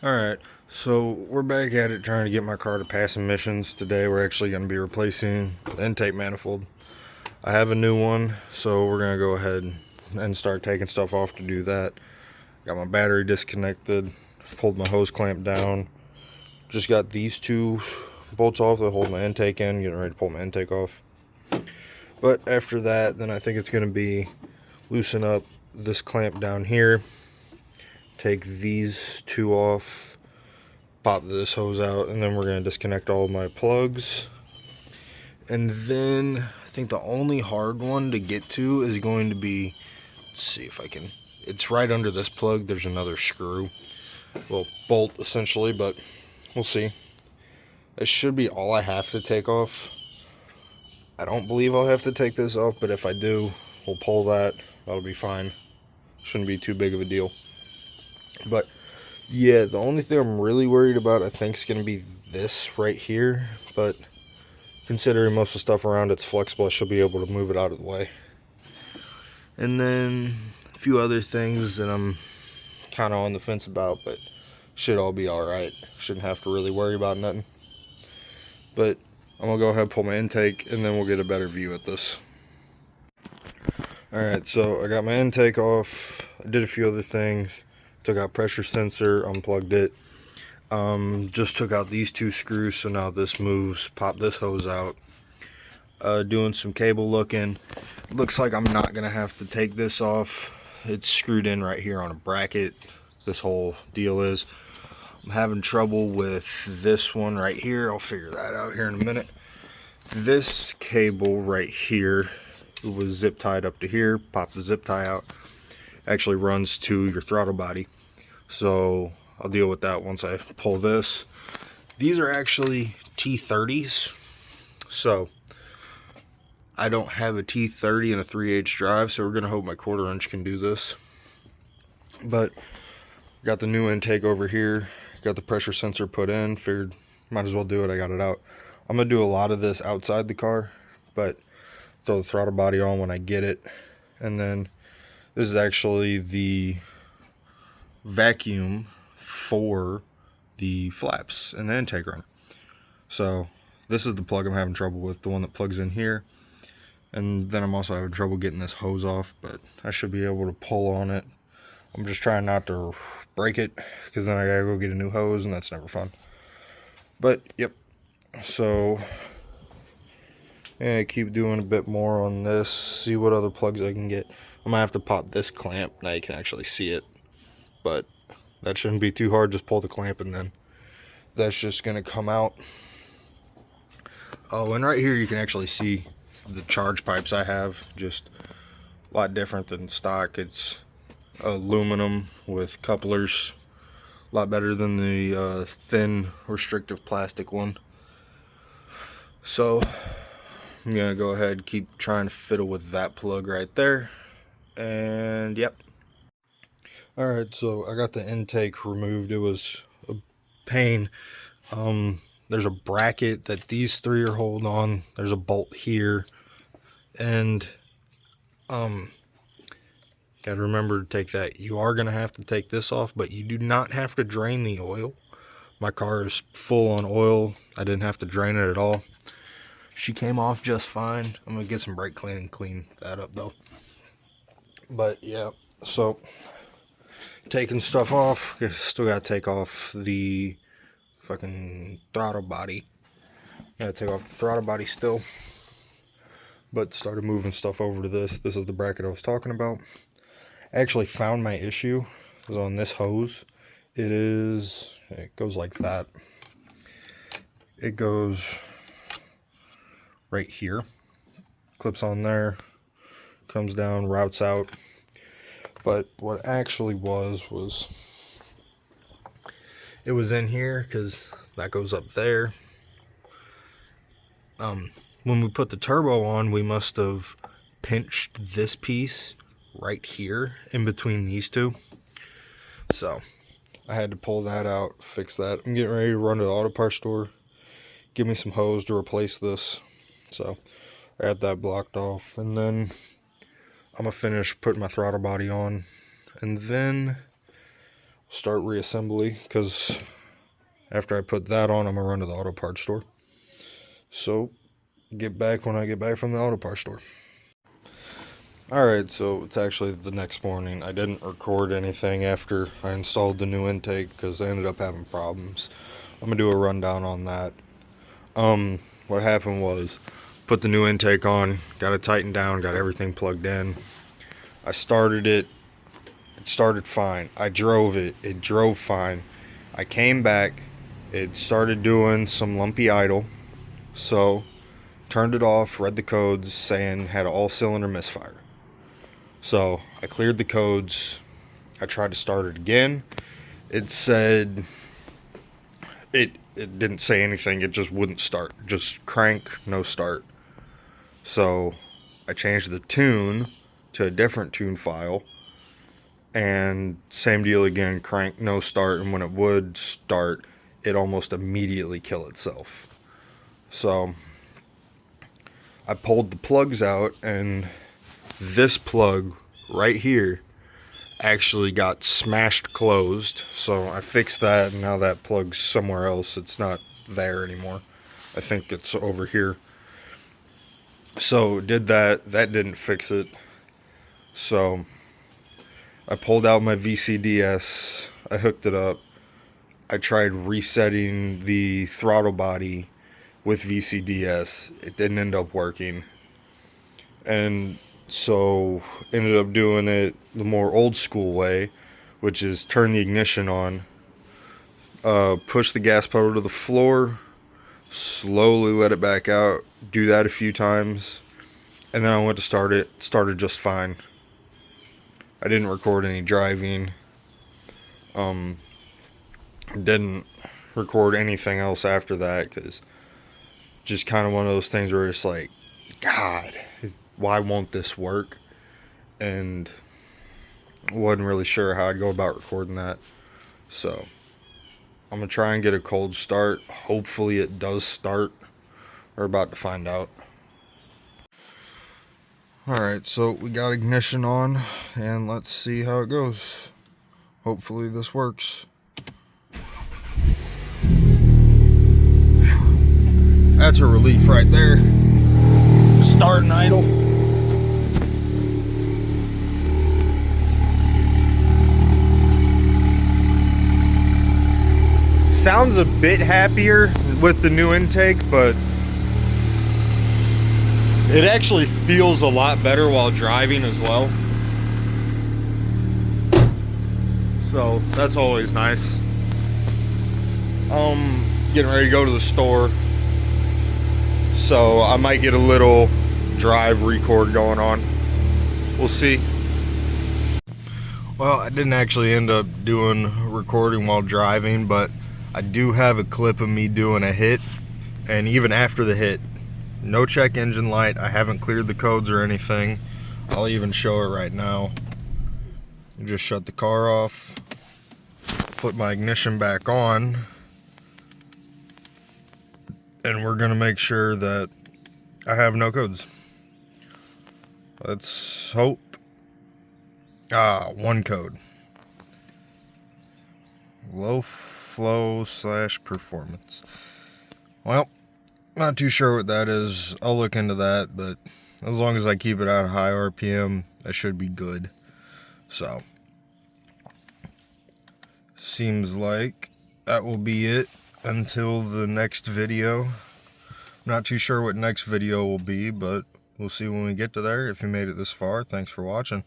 Alright, so we're back at it trying to get my car to pass emissions. Today we're actually going to be replacing the intake manifold. I have a new one, so we're going to go ahead and start taking stuff off to do that. Got my battery disconnected, pulled my hose clamp down, just got these two bolts off that hold my intake in, getting ready to pull my intake off. But after that, then I think it's going to be loosen up this clamp down here, take these two off, pop this hose out, and then we're going to disconnect all of my plugs. And then I think the only hard one to get to is going to be, let's see if I can, it's right under this plug. There's another screw, well, bolt essentially, but we'll see. That should be all I have to take off. I don't believe I'll have to take this off, but if I do, we'll pull that. That'll be fine. Shouldn't be too big of a deal. But yeah, the only thing I'm really worried about, I think, is going to be this right here. But considering most of the stuff around it's flexible, I should be able to move it out of the way. And then a few other things that I'm kind of on the fence about, but should all be alright. Shouldn't have to really worry about nothing. But I'm going to go ahead and pull my intake, and then we'll get a better view at this. Alright, so I got my intake off. I did a few other things. Took out pressure sensor, unplugged it. Just took out these two screws, so now this moves. Pop this hose out. Doing some cable looking. Looks like I'm not going to have to take this off. It's screwed in right here on a bracket. This whole deal is. I'm having trouble with this one right here. I'll figure that out here in a minute. This cable right here was zip tied up to here. Pop the zip tie out. Actually runs to your throttle body. So I'll deal with that once I pull this. These are actually T30s. So I don't have a T30 and a 3/8 drive, so we're going to hope my 1/4 inch can do this. But got the new intake over here. Got the pressure sensor put in. Figured might as well do it. I got it out. I'm going to do a lot of this outside the car, but throw the throttle body on when I get it. And then this is actually the vacuum for the flaps and the intake runner. So this is the plug I'm having trouble with, the one that plugs in here. And then I'm also having trouble getting this hose off, but I should be able to pull on it. I'm just trying not to break it, because then I gotta go get a new hose, and that's never fun. But yep, so and keep doing a bit more on this, see what other plugs I can get. I'm gonna have to pop this clamp. Now you can actually see it, but that shouldn't be too hard. Just pull the clamp and then that's just gonna come out. Oh, and right here you can actually see the charge pipes I have. Just a lot different than stock. It's aluminum with couplers. A lot better than the thin restrictive plastic one. So I'm gonna go ahead and keep trying to fiddle with that plug right there. And yep. Alright, so I got the intake removed. It was a pain. There's a bracket that these three are holding on. There's a bolt here. And gotta remember to take that. You are gonna have to take this off, but you do not have to drain the oil. My car is full on oil. I didn't have to drain it at all. She came off just fine. I'm gonna get some brake cleaning, clean that up though. But yeah, so taking stuff off. Still gotta take off the fucking throttle body. Gotta take off the throttle body still. But started moving stuff over to this. This is the bracket I was talking about. I actually found my issue is on this hose. It goes like that. It goes right here. Clips on there. Comes down, routes out. But what actually was it was in here, because that goes up there. When we put the turbo on, we must have pinched this piece right here in between these two. So I had to pull that out, fix that. I'm getting ready to run to the auto parts store, give me some hose to replace this. So I got that blocked off, and then I'm gonna finish putting my throttle body on, and then start reassembly, because after I put that on, I'm gonna run to the auto parts store. So get back when I get back from the auto parts store. Alright, so it's actually the next morning. I didn't record anything after I installed the new intake because I ended up having problems. I'm gonna do a rundown on that. What happened was, put the new intake on, got it tightened down, got everything plugged in. I started it started fine. I drove it drove fine. I came back, it started doing some lumpy idle, so turned it off, read the codes saying had all cylinder misfire. So I cleared the codes, I tried to start it again. It said, it didn't say anything, it just wouldn't start. Just crank, no start. So I changed the tune to a different tune file, and same deal again, crank, no start, and when it would start, it almost immediately kill itself. So I pulled the plugs out, and this plug right here actually got smashed closed. So I fixed that, and now that plug's somewhere else. It's not there anymore. I think it's over here. So did that. That didn't fix it. So I pulled out my VCDS. I hooked it up. I tried resetting the throttle body with VCDS. It didn't end up working. And so ended up doing it the more old school way, which is turn the ignition on, push the gas pedal to the floor, slowly let it back out, do that a few times, and then I went to start it. Started just fine. I didn't record any driving. Didn't record anything else after that, because just kind of one of those things where it's like, God, why won't this work? And wasn't really sure how I'd go about recording that. So I'm gonna try and get a cold start. Hopefully it does start. We're about to find out. Alright, so we got ignition on, and let's see how it goes. Hopefully this works. That's a relief right there. Start and idle. Sounds a bit happier with the new intake, but it actually feels a lot better while driving as well. So that's always nice. Getting ready to go to the store, so I might get a little drive record going on. We'll see. Well, I didn't actually end up doing recording while driving, but I do have a clip of me doing a hit, and even after the hit, no check engine light. I haven't cleared the codes or anything. I'll even show it right now. Just shut the car off, put my ignition back on, and we're gonna make sure that I have no codes. Let's hope. One code. Low flow / performance. Well, not too sure what that is. I'll look into that, but as long as I keep it at high RPM, I should be good. So, seems like that will be it until the next video. Not too sure what next video will be, but we'll see when we get to there. If you made it this far, thanks for watching.